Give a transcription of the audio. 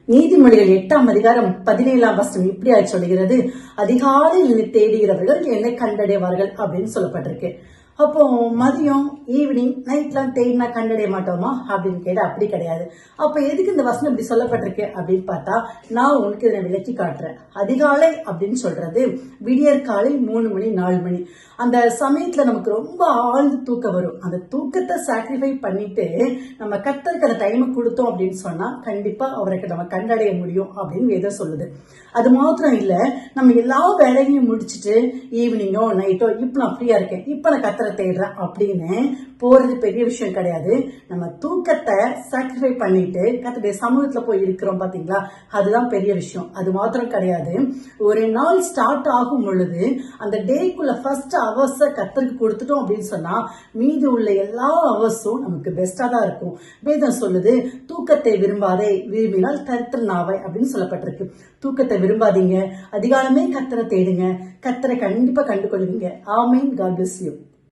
நீதிமொழிகள் 8ஆம் அதிகாரம் 17ஆம் வசனம் இப்படி சொல்லுகிறது, அதிகாலையில் தேடுகிறவர்கள் என்னை கண்டடைவார்கள் அப்படின்னு சொல்லப்பட்டிருக்கு. அப்போ மதியம் ஈவினிங் நைட்லாம் தேடினா கண்டடைய மாட்டோமா அப்படின்னு கேட்டா அப்படி கிடையாது. அப்ப எதுக்கு இந்த வசனம் இப்படி சொல்லப்பட்டிருக்கு அப்படின்னு பார்த்தா, நான் உனக்கு இதை விளக்கி காட்டுறேன். அதிகாலை அப்படின்னு சொல்றது விடியற் காலை 3 மணி 4 மணி அந்த சமயத்துல நமக்கு ரொம்ப ஆழ்ந்து தூக்கம் வரும். அந்த தூக்கத்தை சாக்ரிஃபை பண்ணிட்டு நம்ம கர்த்தருக்கு அந்த டைமை கொடுத்தோம் அப்படின்னு சொன்னா கண்டிப்பா அவருக்கு நம்ம கண்டடைய முடியும் அப்படின்னு வேதம் சொல்லுது. அது மாத்திரம் இல்ல, நம்ம எல்லா வேலையும் முடிச்சுட்டு ஈவினிங்கோ நைட்டோ இப்ப நான் ஃப்ரீயா இருக்கேன், இப்ப நான் கர்த்தரை தேடுறேன் அப்படின்னு போறது பெரிய விஷயம் கிடையாது. நம்ம தூக்கத்தை சாக்ரிஃபை பண்ணிட்டு கர்த்தருடைய சமூகத்துல போய் இருக்கிறோம் பாத்தீங்களா, அதுதான் பெரிய விஷயம். அது மாத்திரம் கிடையாது, ஒரு நாள் ஸ்டார்ட் ஆகும் பொழுது அந்த டேக்குள்ள ஃபர்ஸ்ட் அவர்ஸ கர்த்தருக்கு கொடுத்துட்டோம் அப்படின்னு சொன்னா மீதி உள்ள எல்லா அவர்ஸும் நமக்கு பெஸ்டா தான் இருக்கும். வேதம் சொல்லுது, தூக்கத்தை விரும்பாதே, விரும்பினால் தரித்திரனாவாய் அப்படின்னு சொல்லப்பட்டிருக்கு. தூக்கத்தை விரும்பாதீங்க, அதிகாலமே கர்த்தரை தேடுங்க, கர்த்தரை கண்டிப்பா கண்டுகொள்வீங்க. ஆமென். God bless you.